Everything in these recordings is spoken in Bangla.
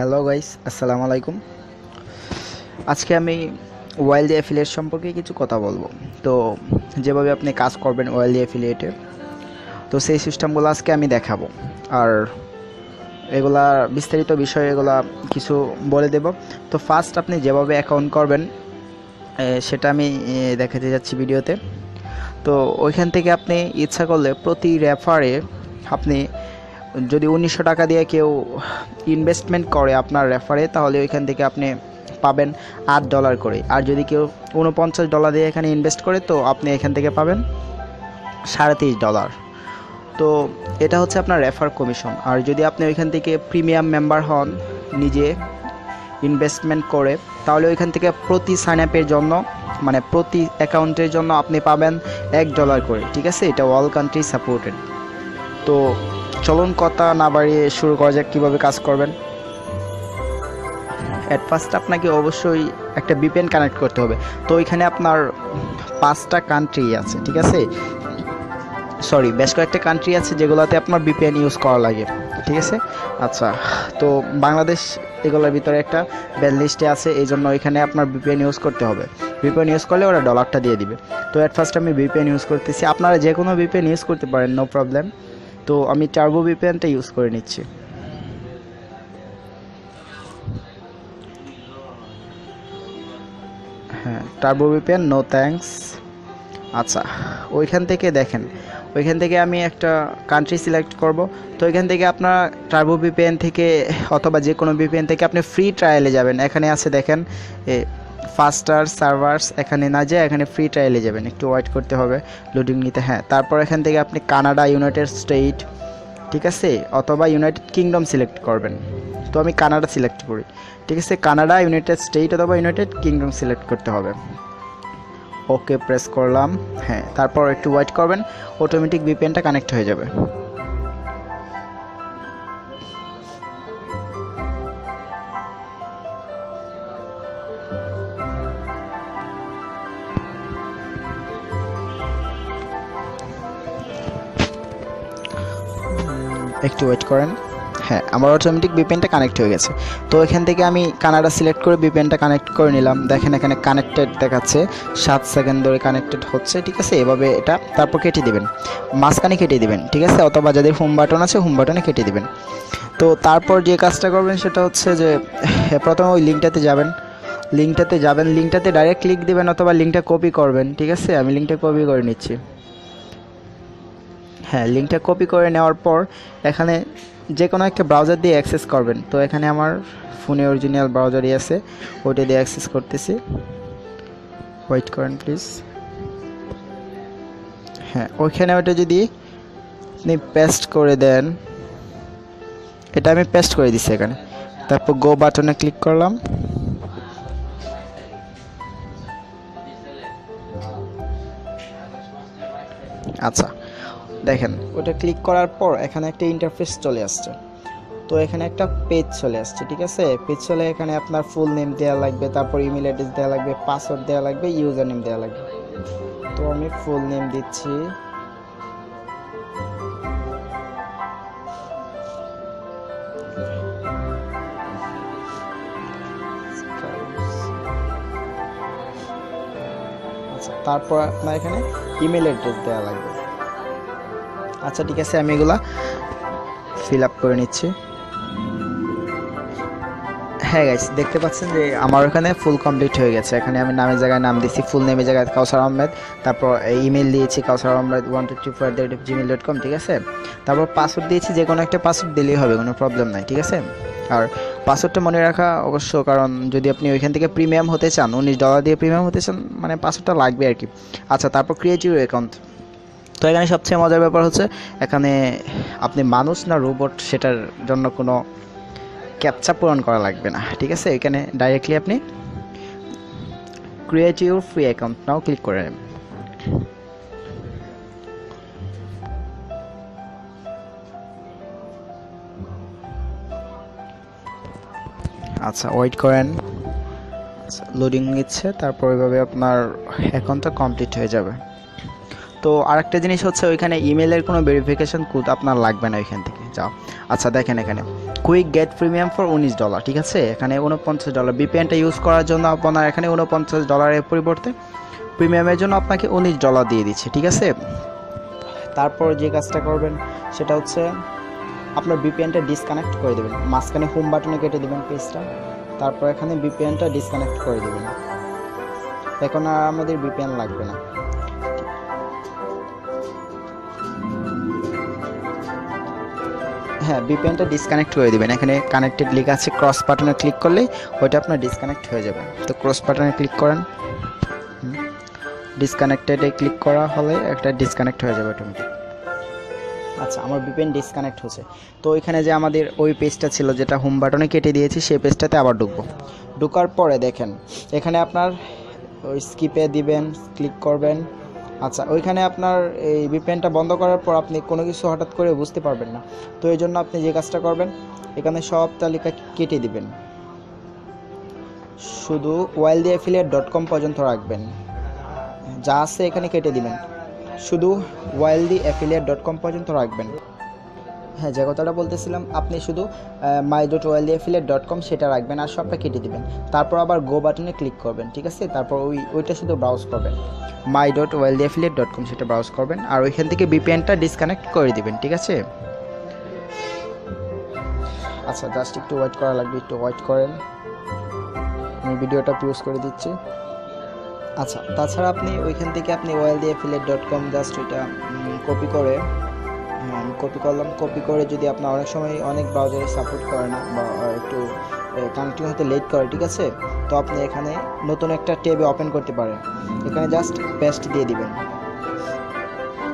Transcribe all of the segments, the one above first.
হ্যালো গাইস, আসসালামু আলাইকুম। আজকে আমি ওয়াইল্ড অ্যাফিলিয়েট সম্পর্কে কিছু কথা বলবো। তো যেভাবে আপনি কাজ করবেন ওয়াইল্ড অ্যাফিলিয়েটে, তো সেই সিস্টেমগুলো আজকে আমি দেখাবো। আর এগুলা বিস্তারিত বিষয়ে এগুলা কিছু বলে দেব। তো ফার্স্ট আপনি যেভাবে অ্যাকাউন্ট করবেন সেটা আমি দেখাতে যাচ্ছি ভিডিওতে। তো ওইখান থেকে আপনি ইচ্ছা করলে প্রতি রেফারে আপনি যদি 1900 টাকা দিয়ে কেউ ইনভেস্টমেন্ট করে আপনার রেফারে, তাহলে ওইখান থেকে আপনি পাবেন $8 করে। আর যদি কেউ $49 দিয়ে এখানে ইনভেস্ট করে, তো আপনি এখান থেকে পাবেন $33। তো এটা হচ্ছে আপনার রেফার কমিশন। আর যদি আপনি ওইখান থেকে প্রিমিয়াম মেম্বার হন নিজে ইনভেস্টমেন্ট করে, তাহলে ওইখান থেকে প্রতি সাইন আপের জন্য মানে প্রতি অ্যাকাউন্টের জন্য আপনি পাবেন $1 করে। ঠিক আছে, এটা অল কান্ট্রি সাপোর্টেড। তো চলুন কথা না বাড়িয়ে শুরু করা যাক কীভাবে কাজ করবেন। অ্যাট ফার্স্ট আপনাকে অবশ্যই একটা ভিপিএন কানেক্ট করতে হবে। তো ওইখানে আপনার 5টা কান্ট্রি আছে, ঠিক আছে, সরি বেশ কয়েকটা কান্ট্রি আছে যেগুলোতে আপনার ভিপিএন ইউজ করা লাগে, ঠিক আছে। আচ্ছা, তো বাংলাদেশ এগুলোর ভিতরে একটা ব্যান লিস্টে আছে, এই জন্য ওইখানে আপনার ভিপিএন ইউজ করতে হবে। ভিপিএন ইউজ করলে ওরা ডলারটা দিয়ে দিবে। তো অ্যাট ফার্স্ট আমি ভিপিএন ইউজ করতেছি, আপনারা যে কোনো ভিপিএন ইউজ করতে পারেন, নো প্রবলেম। তো আমি টার্বো ভিপিএনটা ইউজ করে নিচ্ছি। হ্যাঁ, টার্বো ভিপিএন, নো থ্যাঙ্কস। আচ্ছা, ওইখান থেকে দেখেন, ওইখান থেকে আমি একটা কান্ট্রি সিলেক্ট করব। তো ওইখান থেকে আপনার টার্বো ভিপিএন থেকে অথবা যে কোনো ভিপিএন থেকে আপনি ফ্রি ট্রায়ালে যাবেন। এখানে আছে দেখেন ফাস্টার সার্ভার্স, এখানে না যায় এখানে ফ্রি ট্রায়ালে যাবেন, একটু ওয়েট করতে হবে লোডিং নিতে। হ্যাঁ, তারপর এখান থেকে আপনি কানাডা, ইউনাইটেড স্টেট, ঠিক আছে, অথবা ইউনাইটেড কিংডম সিলেক্ট করবেন। তো আমি কানাডা সিলেক্ট করি, ঠিক আছে। কানাডা, ইউনাইটেড স্টেট অথবা ইউনাইটেড কিংডম সিলেক্ট করতে হবে। ওকে প্রেস করলাম। হ্যাঁ, তারপর একটু ওয়েট করবেন, অটোমেটিক ভিপিএনটা কানেক্ট হয়ে যাবে। একটু ওয়েট করেন। হ্যাঁ, আমার অটোমেটিক ভিপিএনটা কানেক্ট হয়ে গেছে। তো এখান থেকে আমি কানাডা সিলেক্ট করে ভিপিএনটা কানেক্ট করে নিলাম। দেখেন এখানে কানেক্টেড দেখাচ্ছে, 7 সেকেন্ড ধরে কানেক্টেড হচ্ছে, ঠিক আছে। এভাবে এটা তারপর কেটে দিবেন, মাঝখানে কেটে দিবেন, ঠিক আছে, অথবা যাদের হোম বাটন আছে হোম বাটনে কেটে দিবেন। তো তারপর যে কাজটা করবেন সেটা হচ্ছে যে প্রথমে ওই লিঙ্কটাতে যাবেন, লিঙ্কটাতে ডাইরেক্ট ক্লিক দিবেন অথবা লিঙ্কটা কপি করবেন, ঠিক আছে। আমি লিঙ্কটা কপি করে নিচ্ছি। হ্যাঁ, লিঙ্কটা কপি করে নেওয়ার পর এখানে যে কোনো একটা ব্রাউজার দিয়ে অ্যাক্সেস করবেন। তো এখানে আমার ফোনে অরিজিনাল ব্রাউজারই আছে, ওইটা দিয়ে অ্যাক্সেস করতেছি। ওয়েট করেন প্লিজ। হ্যাঁ, ওইখানে ওইটা যদি আপনি পেস্ট করে দেন, এটা আমি পেস্ট করে দিচ্ছি এখানে। তারপর গো বাটনে ক্লিক করলাম। আচ্ছা, দেখেন ওটা ক্লিক করার পর এখানে একটা ইন্টারফেস চলে আসছে। তো এখানে একটা পেজ চলে আসছে, ঠিক আছে। পেজ চলে, এখানে আপনার ফুল নেম দেওয়া লাগবে, তারপর ইমেল অ্যাড্রেস দেওয়া লাগবে, পাসওয়ার্ড দেওয়া লাগবে, ইউজার নেম দেওয়া লাগবে। তো আমি ফুল নেম দিচ্ছি। আচ্ছা, তারপর আপনার এখানে ইমেল অ্যাড্রেস দেওয়া লাগবে। আচ্ছা, ঠিক আছে, আমি এগুলা ফিল আপ করে নিচ্ছি। হ্যাঁ গাইস, দেখতে পাচ্ছেন যে আমার ওখানে ফুল কমপ্লিট হয়ে গেছে। এখানে আমি নামের জায়গায় নাম দিচ্ছি, ফুল নেমের জায়গায় কাউসার আহমেদ, তারপর ইমেল দিয়েছি kausarahmed123@gmail.com, ঠিক আছে। তারপর পাসওয়ার্ড দিয়েছি, যে কোনো একটা পাসওয়ার্ড দিলেই হবে, কোনো প্রবলেম নাই, ঠিক আছে। আর পাসওয়ার্ডটা মনে রাখা অবশ্য, কারণ যদি আপনি ওইখান থেকে প্রিমিয়াম হতে চান, $19 দিয়ে প্রিমিয়াম হতে চান, মানে পাসওয়ার্ডটা লাগবে আর কি। আচ্ছা, তারপর ক্রিয়েট ইউর অ্যাকাউন্ট। তো এখানে সবচেয়ে মজার ব্যাপার হচ্ছে এখানে আপনি মানুষ না রোবট সেটার জন্য কোনো ক্যাপচা পূরণ করা লাগবে না, ঠিক আছে। এখানে ডাইরেক্টলি আপনি create your free account now click করে নেবেন। আচ্ছা, ওয়েট করেন, লোডিং নিচ্ছে, তারপর ওইভাবে আপনার অ্যাকাউন্টটা কমপ্লিট হয়ে যাবে। তো আরেকটা জিনিস হচ্ছে ওইখানে ইমেলের কোনো ভেরিফিকেশন কোড আপনার লাগবে না ওইখান থেকে যাও। আচ্ছা, দেখেন এখানে কুইক গেট প্রিমিয়াম ফর $19, ঠিক আছে। এখানে $49 ভিপিএনটা ইউজ করার জন্য আপনার এখানে $49 পরিবর্তে প্রিমিয়ামের জন্য আপনাকে $19 দিয়ে দিচ্ছে, ঠিক আছে। তারপর যে কাজটা করবেন সেটা হচ্ছে আপনার ভিপিএনটা ডিসকানেক্ট করে দেবেন, মাঝখানে হোম বাটনে কেটে দেবেন পেজটা, তারপর এখানে ভিপিএনটা ডিসকানেক্ট করে দেবেন। এখন আর আমাদের ভিপিএন লাগবে না। হ্যাঁ, ভিপিএনটা ডিসকানেক্ট করে দেবেন। এখানে কানেক্টেড লেখা আছে, ক্রস বাটনে ক্লিক করলেই ওইটা আপনার ডিসকানেক্ট হয়ে যাবে। তো ক্রস বাটনে ক্লিক করেন, ডিসকানেক্টেডে ক্লিক করা হলে একটা ডিসকানেক্ট হয়ে যাবে অটোমেটিক। আচ্ছা, আমার ভিপিএন ডিসকানেক্ট হচ্ছে। তো এখানে যে আমাদের ওই পেজটা ছিল যেটা হোম বাটনে কেটে দিয়েছি, সেই পেজটাতে আবার ঢুকবো। ঢোকার পরে দেখেন এখানে আপনার ওই স্কিপে দিবেন, ক্লিক করবেন। আচ্ছা, ওইখানে আপনার এই ভিপিএনটা বন্ধ করার পর আপনি কোনো কিছু হঠাৎ করে বুঝতে পারবেন না। তো এই জন্য আপনি যে কাজটা করবেন, এখানে সব তালিকা কেটে দিবেন, শুধু wildyaffiliate.com পর্যন্ত রাখবেন। যা আছে এখানে কেটে দিবেন, শুধু wildyaffiliate.com পর্যন্ত রাখবেন। হ্যাঁ, যে কথাটা বলতেছিলাম, আপনি শুধু my.wildyaffiliate.com সেটা রাখবেন আর সবটা কেটে দিবেন। তারপর আবার গো বাটনে ক্লিক করবেন, ঠিক আছে। তারপর ওইটা শুধু ব্রাউজ করবেন, my.wildyaffiliate.com সেটা ব্রাউজ করবেন আর ওইখান থেকে ভিপিএনটা ডিসকানেক্ট করে দিবেন, ঠিক আছে। আচ্ছা, জাস্ট একটু ওয়েট করা লাগবে, একটু ওয়েট করেন, আমি ভিডিওটা পজ করে দিচ্ছি। আচ্ছা, তাছাড়া আপনি ওইখান থেকে আপনি wildyaffiliate.com জাস্ট ওইটা কপি করে, আমি কপি করলাম, কপি করে যদি আপনার অনেক সময় অনেক ব্রাউজারে সাপোর্ট করে না বা একটু কানেক্টিং হতে লেট করে, ঠিক আছে, তো আপনি এখানে নতুন একটা ট্যাবে ওপেন করতে পারেন। এখানে জাস্ট পেস্ট দিয়ে দিবেন।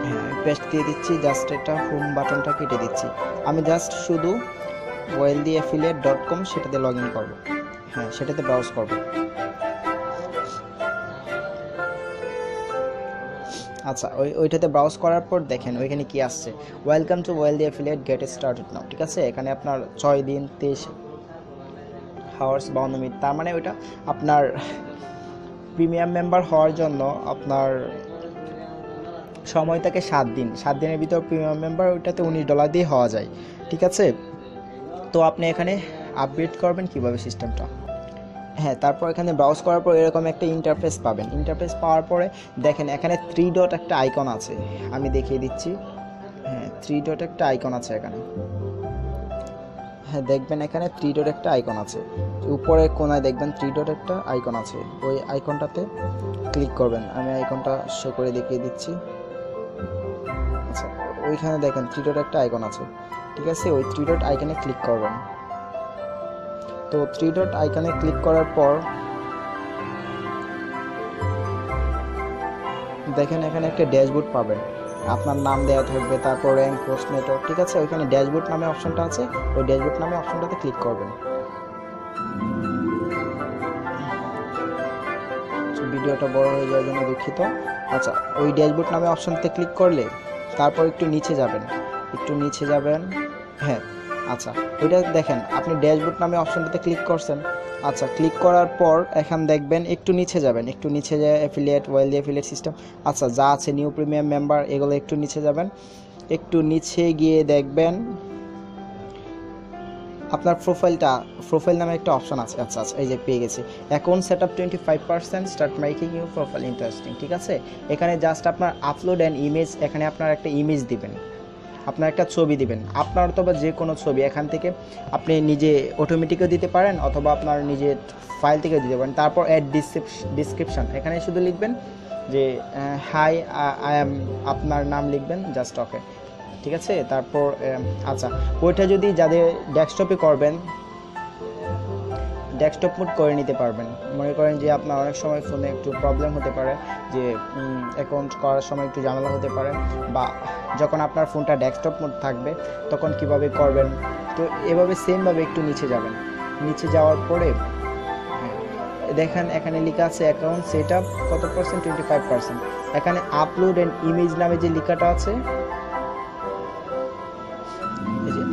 হ্যাঁ, পেস্ট দিয়ে দিচ্ছি, জাস্ট এটা হোম বাটনটা কেটে দিচ্ছি। আমি জাস্ট শুধু wildyaffiliate.com সেটাতে লগ ইন করবো, হ্যাঁ সেটাতে ব্রাউজ করবো। আচ্ছা, ওইটাতে ব্রাউজ করার পর দেখেন ওইখানে কি আসছে, welcome to wildyaffiliate, get started now, ঠিক আছে। এখানে আপনার 6 দিন 23 আওয়ার্স 52 মিনিট, তার মানে ওইটা আপনার প্রিমিয়াম মেম্বার হওয়ার জন্য আপনার সময় থাকে 7 দিন। 7 দিনের ভিতর প্রিমিয়াম মেম্বার ওইটাতে $19 দিয়ে হওয়া যায়, ঠিক আছে। তো আপনি এখানে আপগ্রেড করবেন কিভাবে সিস্টেমটা, হ্যাঁ, তারপর এখানে ব্রাউজ করার পর এরকম একটা ইন্টারফেস পাবেন। ইন্টারফেস পাওয়ার পরে দেখেন এখানে 3 ডট একটা আইকন আছে, আমি দেখিয়ে দিচ্ছি। হ্যাঁ, 3 ডট একটা আইকন আছে এখানে, হ্যাঁ দেখবেন এখানে 3 ডট একটা আইকন আছে, উপরে কোনায় দেখবেন 3 ডট একটা আইকন আছে, ওই আইকনটাতে ক্লিক করবেন। আমি আইকনটা শো করে দেখিয়ে দিচ্ছি। আচ্ছা, ওইখানে দেখেন 3 ডট একটা আইকন আছে, ঠিক আছে, ওই 3 ডট আইকনে ক্লিক করবেন। তো 3 ডট আইকনে ক্লিক করার পর দেখেন এখানে একটা ড্যাশবোর্ড পাবেন, আপনার নাম দেওয়া থাকবে, তারপর র্যাঙ্ক, পোস্ট নেটওয়ার্ক, ঠিক আছে। ওইখানে ড্যাশবোর্ড নামে অপশনটা আছে, ওই ড্যাশবোর্ড নামে অপশনটাতে ক্লিক করবেন। ভিডিওটা বড় হয়ে যাওয়ার জন্য দুঃখিত। আচ্ছা, ওই ড্যাশবোর্ড নামে অপশনটাতে ক্লিক করলে তারপর একটু নিচে যাবেন, হ্যাঁ। আচ্ছা, ওইটা দেখেন আপনি ড্যাশবোর্ড নামে অপশনটাতে ক্লিক করছেন। আচ্ছা, ক্লিক করার পর এখান দেখবেন একটু নিচে যাবেন, একটু নিচে যায় অ্যাফিলিয়েট, wildyaffiliate সিস্টেম, আচ্ছা যা আছে নিউ প্রিমিয়াম মেম্বার, এগুলো একটু নিচে যাবেন। একটু নিচে গিয়ে দেখবেন আপনার প্রোফাইল নামে একটা অপশন আছে। আচ্ছা, এই যে পেয়ে গেছি, account setup 25%, start making your profile interesting, ঠিক আছে। এখানে জাস্ট আপনার আপলোড অ্যান্ড ইমেজ, এখানে আপনার একটা ইমেজ দিবেন, আপনার একটা ছবি দিবেন, আপনার অথবা যে কোনো ছবি এখান থেকে আপনি নিজে অটোমেটিকও দিতে পারেন অথবা আপনার নিজের ফাইল থেকে দিতে পারেন। তারপর অ্যাড ডিসক্রিপশন, এখানে শুধু লিখবেন যে হাই আই অ্যাম, আপনার নাম লিখবেন, জাস্ট ওকে, ঠিক আছে। তারপর আচ্ছা, ওইটা যদি যাদের ডেস্কটপে করবেন, ডেস্কটপ মোড করে নিতে পারবেন। মনে করেন যে আপনার অনেক সময় ফোনে একটু প্রবলেম হতে পারে, যে অ্যাকাউন্ট করার সময় একটু ঝামেলা হতে পারে, বা যখন আপনার ফোনটা ডেস্কটপ মোড থাকবে তখন কিভাবে করবেন। তো এভাবে সেমভাবে একটু নিচে যাবেন, নিচে যাওয়ার পরে দেখেন এখানে লেখা আছে অ্যাকাউন্ট সেটআপ কত পার্সেন্ট, 25%। এখানে আপলোড অ্যান্ড ইমেজ নামে যে লেখাটা আছে,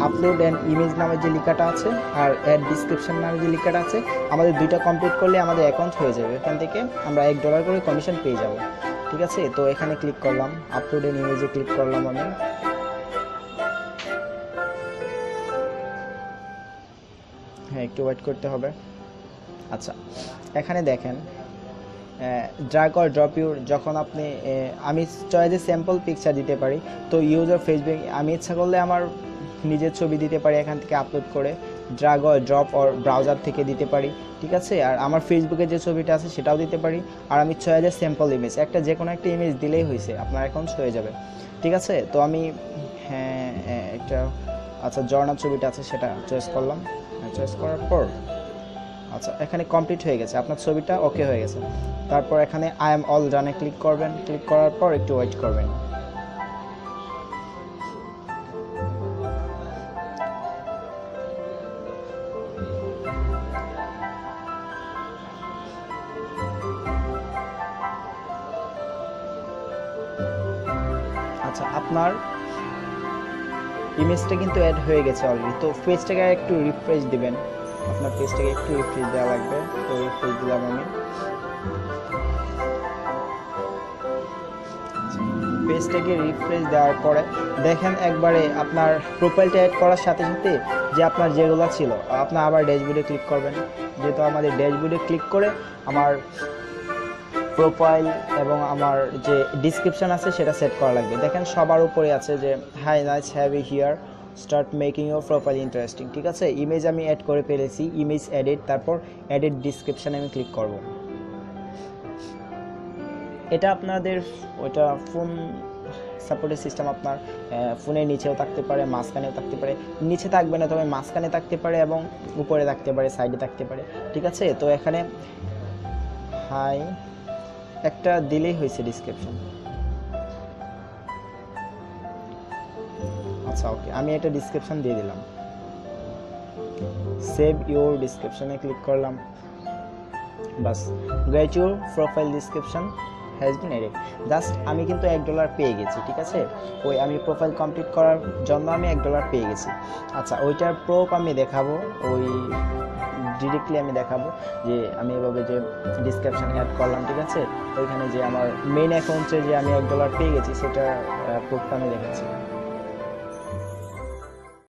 আপলোড অ্যান্ড ইমেজ নামে যে লেখাটা আছে আর অ্যাড ডিসক্রিপশন নামে যে লেখাটা আছে, আমাদের দুইটা কমপ্লিট করলে আমাদের অ্যাকাউন্ট হয়ে যাবে। এখান থেকে আমরা $1 করে কমিশন পেয়ে যাব, ঠিক আছে। তো এখানে ক্লিক করলাম, আপলোড অ্যান্ড ইমেজে ক্লিক করলাম আমি। হ্যাঁ, একটু ওয়েট করতে হবে। আচ্ছা, এখানে দেখেন ড্র্যাগ অর ড্রপ ইউর, যখন আপনি আমি চয়েসে স্যাম্পল পিকচার দিতে পারি। তো ইউজার ফেসবুক আমি ইচ্ছা করলে আমার নিজের ছবি দিতে পারি এখান থেকে আপলোড করে, drag or drop or browser থেকে দিতে পারি, ঠিক আছে। আর আমার ফেসবুকে যে ছবিটা আছে সেটাও দিতে পারি। আর আমি চয়েসে স্যাম্পল ইমেজ, যে কোনো একটা ইমেজ দিলেই হয়েছে, আপনার অ্যাকাউন্ট হয়ে যাবে, ঠিক আছে। তো আমি হ্যাঁ একটা আচ্ছা ঝর্ণার ছবিটা আছে সেটা চয়েস করলাম। চয়েস করার পর আচ্ছা এখানে কমপ্লিট হয়ে গেছে, আপনার ছবিটা ওকে হয়ে গেছে। তারপর এখানে আই এম অল ডানে ক্লিক করবেন। ক্লিক করার পর একটু ওয়েট করবেন। আচ্ছা, আপনার ইমেজটা কিন্তু অ্যাড হয়ে গেছে অলরেডি। তো পেজটাকে একটু রিফ্রেশ দিবেন, আপনার পেজটাকে একটু রিফ্রেশ দেওয়া লাগবে। তো রিফ্রেশ দিলাম আমি। পেজটাকে রিফ্রেশ দেওয়ার পরে দেখেন একবারে আপনার প্রোফাইলটা অ্যাড করার সাথে সাথে যে আপনার যেগুলো ছিল, আপনার আবার ড্যাশবোর্ডে ক্লিক করবেন। যেহেতু আমাদের ড্যাশবোর্ডে ক্লিক করে আমার প্রোফাইল এবং আমার যে ডিসক্রিপশন আছে সেটা সেট করা লাগবে। দেখেন সবার উপরে আছে যে hi nice have you here, start making your profile interesting, ঠিক আছে। ইমেজ আমি অ্যাড করে ফেলেছি, ইমেজ এডিট, তারপর এডিট ডিসক্রিপশানে আমি ক্লিক করব। এটা আপনাদের ওইটা ফোন সাপোর্টের সিস্টেম, আপনার ফোনের নিচেও থাকতে পারে, মাঝখানেও থাকতে পারে। নিচে থাকবে না, তবে মাঝখানে থাকতে পারে এবং উপরে থাকতে পারে, সাইডে থাকতে পারে, ঠিক আছে। তো এখানে হাই একটা দিলেই হয়েছে ডিসক্রিপশন। আচ্ছা ওকে, আমি একটা ডিসক্রিপশন দিয়ে দিলাম। সেভ ইউর ডিসক্রিপশনে ক্লিক করলাম, বাস get your profile description has been added. Just আমি কিন্তু $1 পেয়ে গেছি, ঠিক আছে। ওই আমি প্রোফাইল কমপ্লিট করার জন্য আমি $1 পেয়ে গেছি। আচ্ছা, ওইটার প্রুফ আমি দেখাবো, ওই ডিরেক্টলি আমি দেখাবো যে আমি এভাবে যে ডিসক্রিপশন অ্যাড করলাম, ঠিক আছে। ওইখানে যে আমার মেইন অ্যাকাউন্টে যে আমি $1 পেয়ে গেছি সেটা প্রুফটা আমি দেখাচ্ছি।